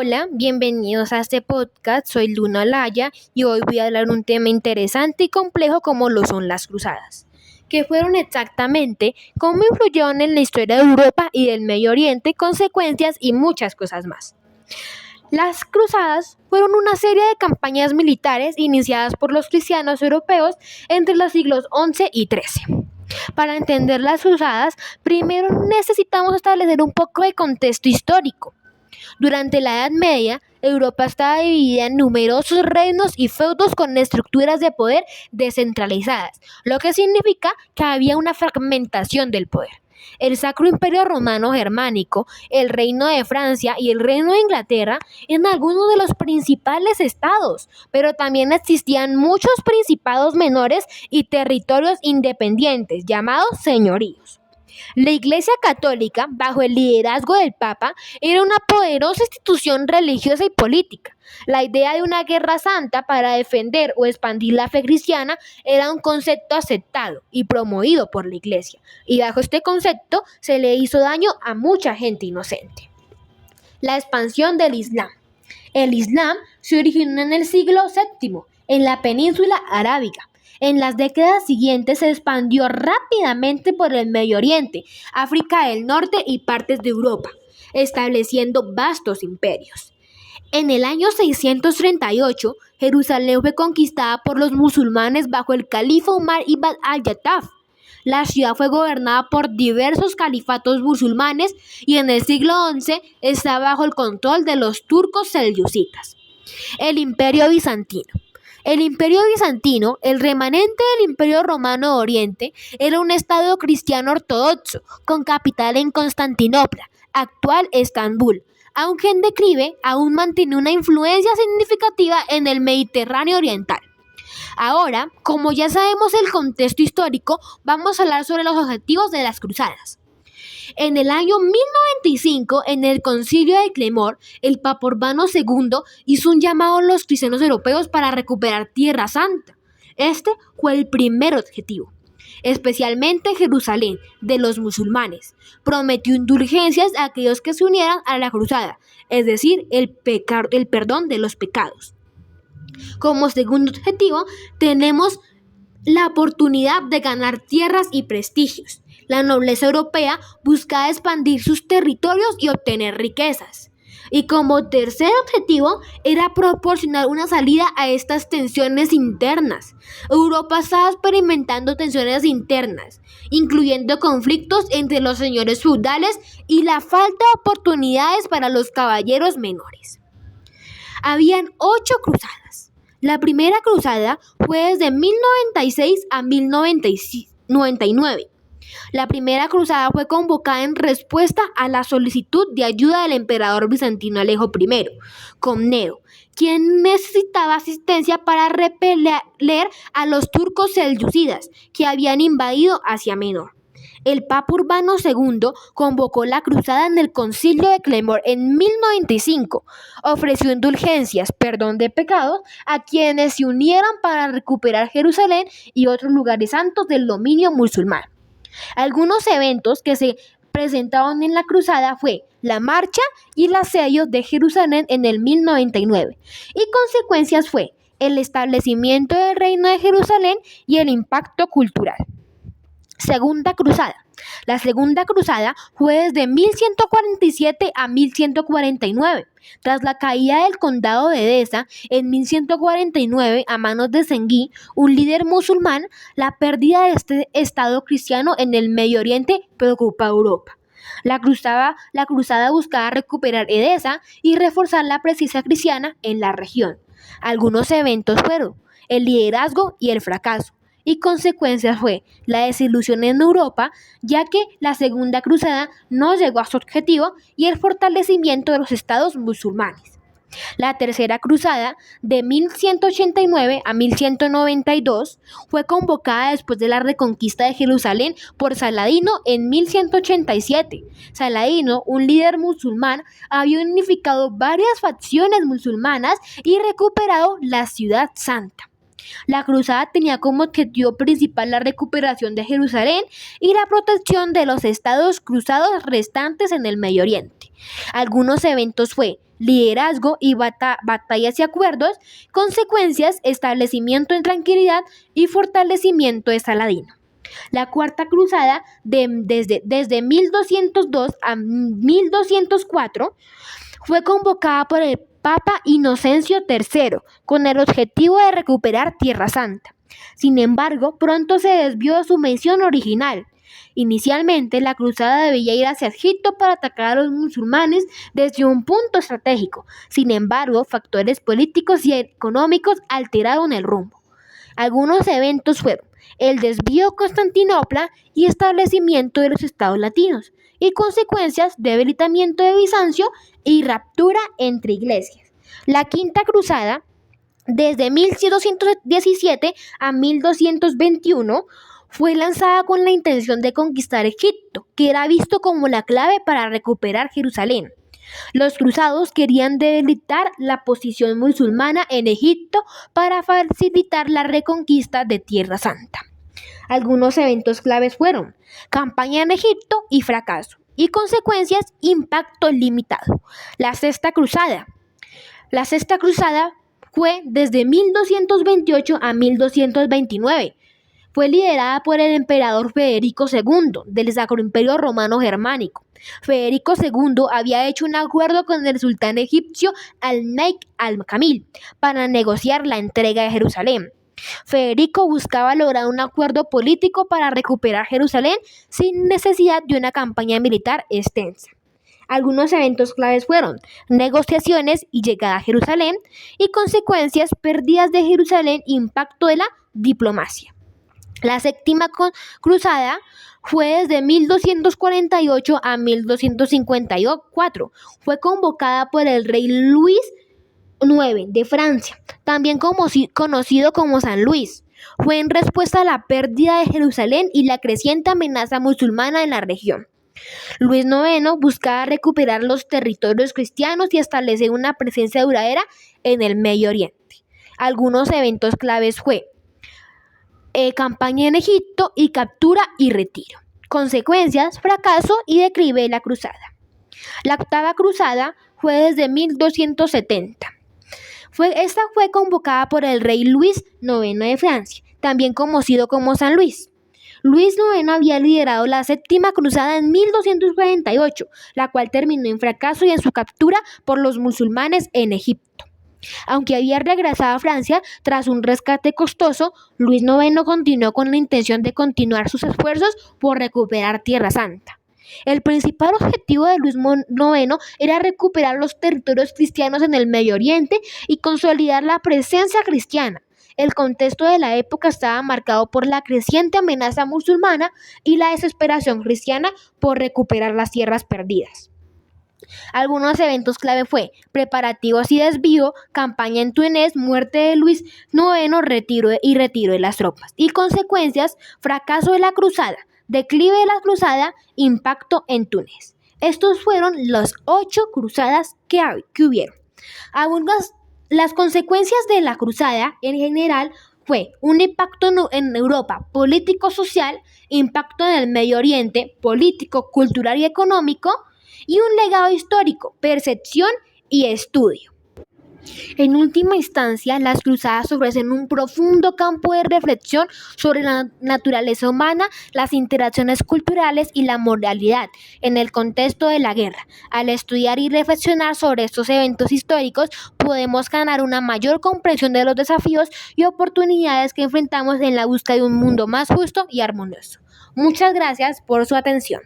Hola, bienvenidos a este podcast. Soy Luna Laya y hoy voy a hablar de un tema interesante y complejo como lo son las cruzadas. ¿Qué fueron exactamente? ¿Cómo influyeron en la historia de Europa y del Medio Oriente? Consecuencias y muchas cosas más. Las cruzadas fueron una serie de campañas militares iniciadas por los cristianos europeos entre los siglos XI y XIII. Para entender las cruzadas, primero necesitamos establecer un poco de contexto histórico. Durante la Edad Media, Europa estaba dividida en numerosos reinos y feudos con estructuras de poder descentralizadas, lo que significa que había una fragmentación del poder. El Sacro Imperio Romano Germánico, el Reino de Francia y el Reino de Inglaterra eran algunos de los principales estados, pero también existían muchos principados menores y territorios independientes llamados señoríos. La Iglesia Católica, bajo el liderazgo del Papa, era una poderosa institución religiosa y política. La idea de una guerra santa para defender o expandir la fe cristiana era un concepto aceptado y promovido por la Iglesia, y bajo este concepto se le hizo daño a mucha gente inocente. La expansión del Islam. El Islam se originó en el siglo VII, en la península arábiga. En las décadas siguientes se expandió rápidamente por el Medio Oriente, África del Norte y partes de Europa, estableciendo vastos imperios. En el año 638, Jerusalén fue conquistada por los musulmanes bajo el califa Umar ibn al-Khattab. La ciudad fue gobernada por diversos califatos musulmanes y en el siglo XI está bajo el control de los turcos selyúcidas. El Imperio Bizantino. El Imperio Bizantino, el remanente del Imperio Romano de Oriente, era un estado cristiano ortodoxo, con capital en Constantinopla, actual Estambul. Aunque en declive, aún mantiene una influencia significativa en el Mediterráneo oriental. Ahora, como ya sabemos el contexto histórico, vamos a hablar sobre los objetivos de las cruzadas. En el año 1095, en el Concilio de Clermont, el Papa Urbano II hizo un llamado a los cristianos europeos para recuperar Tierra Santa. Este fue el primer objetivo, especialmente Jerusalén, de los musulmanes. Prometió indulgencias a aquellos que se unieran a la cruzada, es decir, el perdón de los pecados. Como segundo objetivo, tenemos la oportunidad de ganar tierras y prestigios. La nobleza europea buscaba expandir sus territorios y obtener riquezas. Y como tercer objetivo era proporcionar una salida a estas tensiones internas. Europa estaba experimentando tensiones internas, incluyendo conflictos entre los señores feudales y la falta de oportunidades para los caballeros menores. Habían 8 cruzadas. La primera cruzada fue desde 1096 a 1099. La primera cruzada fue convocada en respuesta a la solicitud de ayuda del emperador bizantino Alejo I, Comneno, quien necesitaba asistencia para repeler a los turcos selyúcidas que habían invadido Asia Menor. El Papa Urbano II convocó la cruzada en el Concilio de Clermont en 1095. Ofreció indulgencias, perdón de pecados, a quienes se unieran para recuperar Jerusalén y otros lugares santos del dominio musulmán. Algunos eventos que se presentaron en la cruzada fue la marcha y el asedio de Jerusalén en el 1099, y consecuencias fue el establecimiento del reino de Jerusalén y el impacto cultural. Segunda cruzada. La segunda cruzada fue desde 1147 a 1149. Tras la caída del condado de Edesa en 1149 a manos de Zenghi, un líder musulmán, la pérdida de este estado cristiano en el Medio Oriente preocupa a Europa. La cruzada buscaba recuperar Edesa y reforzar la presencia cristiana en la región. Algunos eventos fueron el liderazgo y el fracaso. Y consecuencias fue la desilusión en Europa, ya que la segunda cruzada no llegó a su objetivo, y el fortalecimiento de los estados musulmanes. La tercera cruzada, de 1189 a 1192, fue convocada después de la reconquista de Jerusalén por Saladino en 1187. Saladino, un líder musulmán, había unificado varias facciones musulmanas y recuperado la ciudad santa. La cruzada tenía como objetivo principal la recuperación de Jerusalén y la protección de los estados cruzados restantes en el Medio Oriente. Algunos eventos fue liderazgo y batallas y acuerdos, consecuencias, establecimiento en tranquilidad y fortalecimiento de Saladino. La Cuarta Cruzada, desde 1202 a 1204, fue convocada por el Papa Inocencio III con el objetivo de recuperar Tierra Santa. Sin embargo, pronto se desvió de su misión original. Inicialmente, la cruzada debía ir hacia Egipto para atacar a los musulmanes desde un punto estratégico. Sin embargo, factores políticos y económicos alteraron el rumbo. Algunos eventos fueron el desvío de Constantinopla y establecimiento de los estados latinos, y consecuencias, debilitamiento de Bizancio y ruptura entre iglesias. La Quinta Cruzada, desde 1217 a 1221, fue lanzada con la intención de conquistar Egipto, que era visto como la clave para recuperar Jerusalén. Los cruzados querían debilitar la posición musulmana en Egipto para facilitar la reconquista de Tierra Santa. Algunos eventos claves fueron campaña en Egipto y fracaso, y consecuencias, impacto limitado. La Sexta Cruzada. La Sexta Cruzada fue desde 1228 a 1229. Fue liderada por el emperador Federico II del Sacro Imperio Romano Germánico. Federico II había hecho un acuerdo con el sultán egipcio Al-Malik al-Kamil para negociar la entrega de Jerusalén. Federico buscaba lograr un acuerdo político para recuperar Jerusalén sin necesidad de una campaña militar extensa. Algunos eventos claves fueron negociaciones y llegada a Jerusalén, y consecuencias, pérdidas de Jerusalén, impacto de la diplomacia. La Séptima Cruzada fue desde 1248 a 1254. Fue convocada por el rey Luis IX de Francia, también conocido como San Luis. Fue en respuesta a la pérdida de Jerusalén y la creciente amenaza musulmana en la región. Luis IX buscaba recuperar los territorios cristianos y establecer una presencia duradera en el Medio Oriente. Algunos eventos claves fue campaña en Egipto y captura y retiro. Consecuencias, fracaso y declive de la cruzada. La Octava Cruzada fue desde 1270. Esta fue convocada por el rey Luis IX de Francia, también conocido como San Luis. Luis IX había liderado la Séptima Cruzada en 1248, la cual terminó en fracaso y en su captura por los musulmanes en Egipto. Aunque había regresado a Francia tras un rescate costoso, Luis IX continuó con la intención de continuar sus esfuerzos por recuperar Tierra Santa. El principal objetivo de Luis IX era recuperar los territorios cristianos en el Medio Oriente y consolidar la presencia cristiana. El contexto de la época estaba marcado por la creciente amenaza musulmana y la desesperación cristiana por recuperar las tierras perdidas. Algunos eventos clave fue preparativos y desvío, campaña en Túnez, muerte de Luis IX, retiro de las tropas, y consecuencias, fracaso de la cruzada, declive de la cruzada, impacto en Túnez. Estos fueron las 8 cruzadas que hubieron. Las consecuencias de la cruzada en general fue un impacto en Europa político-social, impacto en el Medio Oriente político, cultural y económico, y un legado histórico, percepción y estudio. En última instancia, las cruzadas ofrecen un profundo campo de reflexión sobre la naturaleza humana, las interacciones culturales y la moralidad en el contexto de la guerra. Al estudiar y reflexionar sobre estos eventos históricos, podemos ganar una mayor comprensión de los desafíos y oportunidades que enfrentamos en la búsqueda de un mundo más justo y armonioso. Muchas gracias por su atención.